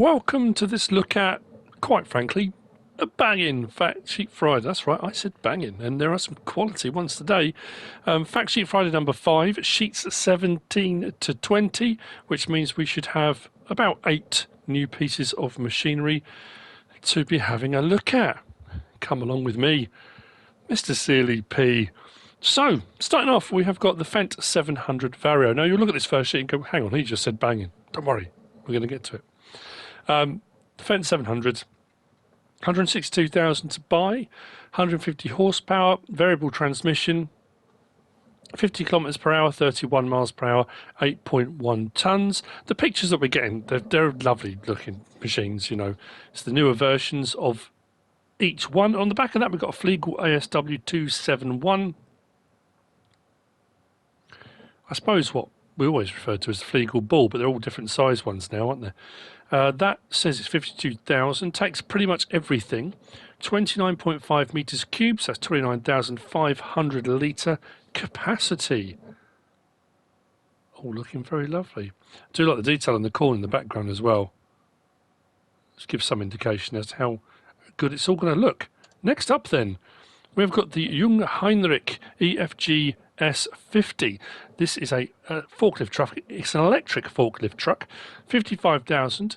Welcome to this look at, quite frankly, a banging Fact Sheet Friday. That's right, I said banging, and there are some quality ones today. Fact Sheet Friday number 5, sheets 17 to 20, which means we should have about 8 new pieces of machinery to be having a look at. Come along with me, MrSealyp. So, starting off, we have got the Fendt 700 Vario. Now, you'll look at this first sheet and go, hang on, he just said banging. Don't worry, we're going to get to it. The Fendt 700, 162,000 to buy, 150 horsepower, variable transmission, 50 kilometers per hour, 31 miles per hour, 8.1 tons. The pictures that we're getting, they're lovely looking machines, you know. It's the newer versions of each one. On the back of that, we've got a Flegel ASW 271. I suppose what we always refer to as the Flegel Bull, but they're all different size ones now, aren't they? That says it's 52,000, takes pretty much everything. 29.5 meters cubed, so that's 29,500 litre capacity. All looking very lovely. I do like the detail in the corner in the background as well. Let's give some indication as to how good it's all going to look. Next up then, we've got the Jungheinrich EFG S50. This is a forklift truck. It's an electric forklift truck. 55,000,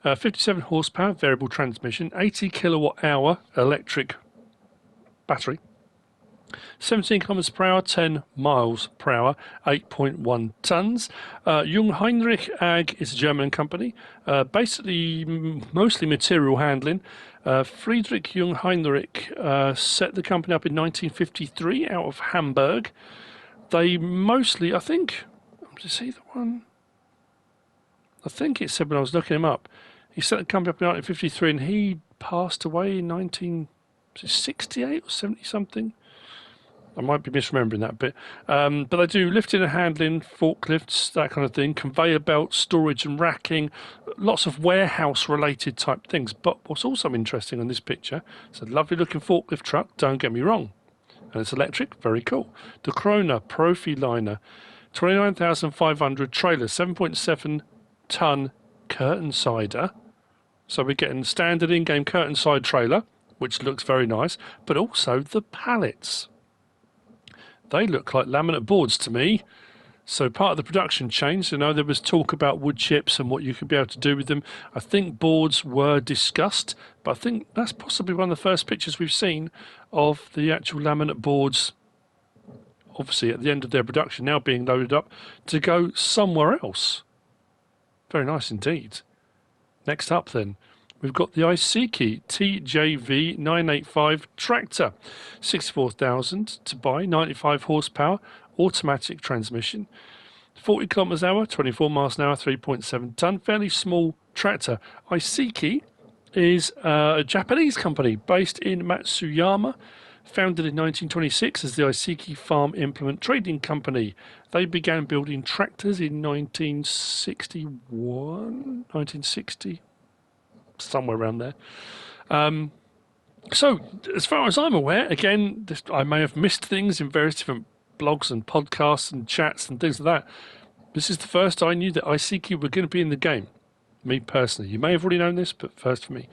57 horsepower, variable transmission, 80 kilowatt hour electric battery, 17 kilometers per hour, 10 miles per hour, 8.1 tons. Jungheinrich AG is a German company, basically mostly material handling. Friedrich Jungheinrich set the company up in 1953 out of Hamburg. They mostly, I think, is he the one? I think it said when I was looking him up, he set the company up in 1953 and he passed away in 1968 or 70 something. I might be misremembering that bit. But they do lifting and handling, forklifts, that kind of thing, conveyor belts, storage and racking, lots of warehouse-related type things. But what's also interesting on this picture, it's a lovely-looking forklift truck, don't get me wrong. And it's electric, very cool. The Krona Profiliner, 29,500 trailer, 7.7-ton curtain sider. So we're getting standard in-game curtain side trailer, which looks very nice, but also the pallets. They look like laminate boards to me. So part of the production change, you know, there was talk about wood chips and what you could be able to do with them. I think boards were discussed, but I think that's possibly one of the first pictures we've seen of the actual laminate boards, obviously at the end of their production, now being loaded up to go somewhere else. Very nice indeed. Next up then, we've got the Iseki TJV 985 tractor, 64,000 to buy, 95 horsepower, automatic transmission, 40 kilometers an hour, 24 miles an hour, 3.7 ton, fairly small tractor. Iseki is a Japanese company based in Matsuyama, founded in 1926 as the Iseki Farm Implement Trading Company. They began building tractors in 1960, somewhere around there. So, as far as I'm aware, again, I may have missed things in various different blogs and podcasts and chats and things like that. This is the first I knew that Iseki were going to be in the game. Me personally. You may have already known this, but first for me.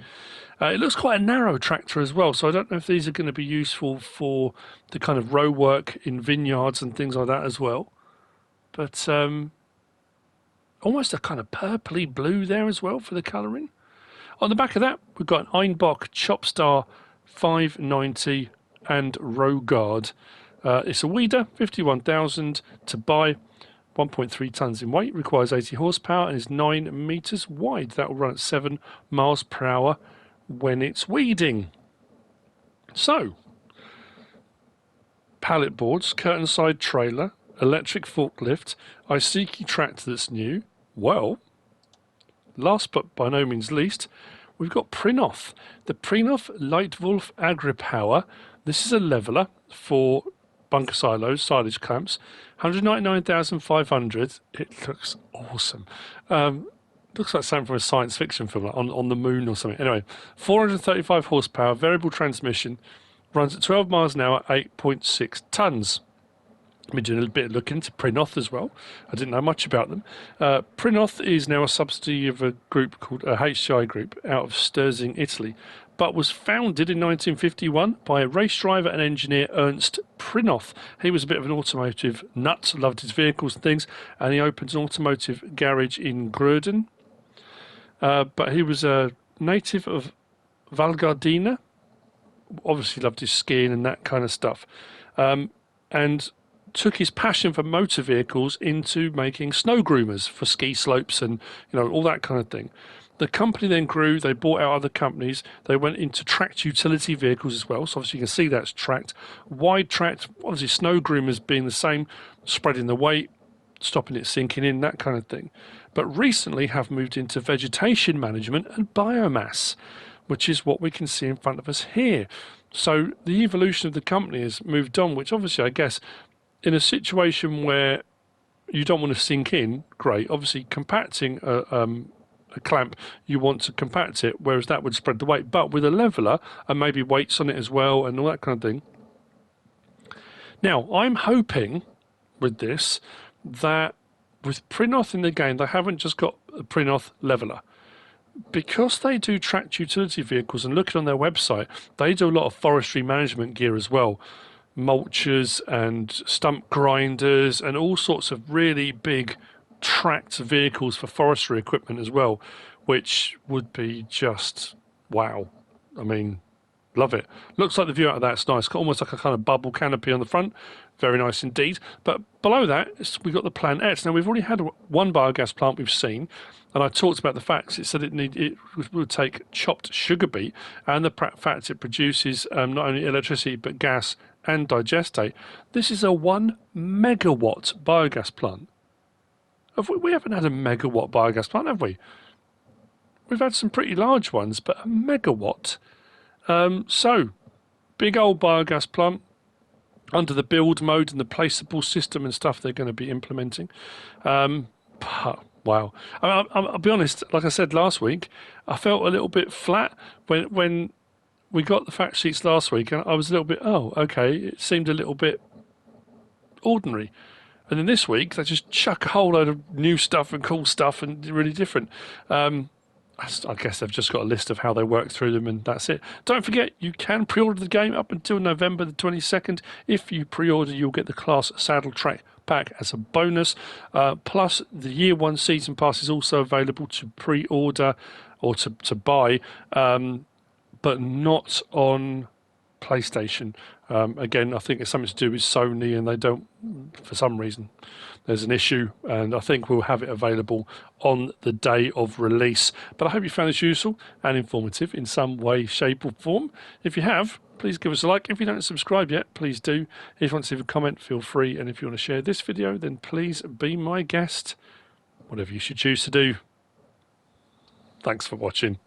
It looks quite a narrow tractor as well, so I don't know if these are going to be useful for the kind of row work in vineyards and things like that as well. But almost a kind of purpley blue there as well for the colouring. On the back of that, we've got an Einbach Chopstar 590 and Row Guard. It's a weeder, 51,000 to buy, 1.3 tons in weight, requires 80 horsepower and is 9 meters wide. That will run at 7 miles per hour when it's weeding. So, pallet boards, curtain side trailer, electric forklift, Iseki tractor that's new. Well, last but by no means least, we've got Prinoth. The Prinoth Lightwolf Agripower. This is a leveller for bunker silos, silage clamps. 199,500. It looks awesome. Looks like something from a science fiction film, like on the moon or something. Anyway, 435 horsepower, variable transmission, runs at 12 miles an hour, 8.6 tons. I've been doing a little bit of looking into Prinoth as well. I didn't know much about them. Prinoth is now a subsidiary of a group called HCI Group out of Sterzing, Italy, but was founded in 1951 by a race driver and engineer Ernst Prinoth. He was a bit of an automotive nut, loved his vehicles and things, and he opened an automotive garage in Gröden. But he was a native of Valgardina, obviously loved his skiing and that kind of stuff, and took his passion for motor vehicles into making snow groomers for ski slopes and all that kind of thing. The company then grew. They bought out other companies. They went into tracked utility vehicles as well. So obviously you can see that's tracked, wide tracked. Obviously snow groomers being the same, spreading the weight, stopping it sinking in, that kind of thing. But recently have moved into vegetation management and biomass, which is what we can see in front of us here. So the evolution of the company has moved on, which obviously I guess in a situation where you don't want to sink in, great. Obviously compacting a clamp, you want to compact it, whereas that would spread the weight. But with a leveler and maybe weights on it as well and all that kind of thing. Now, I'm hoping with this that with Prinoth in the game, they haven't just got a Prinoth leveler. Because they do tracked utility vehicles, and looking on their website, they do a lot of forestry management gear as well. Mulchers and stump grinders and all sorts of really big tracked vehicles for forestry equipment as well, which would be just wow. I mean, love it. Looks like the view out of that's nice. Got almost like a kind of bubble canopy on the front. Very nice indeed. But below that, we've got the Plant X. Now, we've already had one biogas plant we've seen, and I talked about the facts. It said it would take chopped sugar beet and the fact it produces not only electricity but gas and digestate. This is a 1 megawatt biogas plant. We haven't had a megawatt biogas plant, have we? We've had some pretty large ones, but a megawatt. So, big old biogas plant under the build mode and the placeable system and stuff they're going to be implementing. Wow. I'll be honest, like I said last week, I felt a little bit flat when we got the fact sheets last week, and I was a little bit, oh, okay, it seemed a little bit ordinary. And then this week, they just chuck a whole load of new stuff and cool stuff and really different. I guess they've just got a list of how they work through them, and that's it. Don't forget, you can pre-order the game up until November the 22nd. If you pre-order, you'll get the Class Saddle Track pack as a bonus. Plus, the Year 1 Season Pass is also available to pre-order or to buy, but not on PlayStation. Again, I think it's something to do with Sony, and they don't, for some reason, there's an issue, and I think we'll have it available on the day of release. But I hope you found this useful and informative in some way, shape or form. If you have, please give us a like. If you don't subscribe yet, please do. If you want to leave a comment, feel free. And if you want to share this video, then please be my guest. Whatever you should choose to do. Thanks for watching.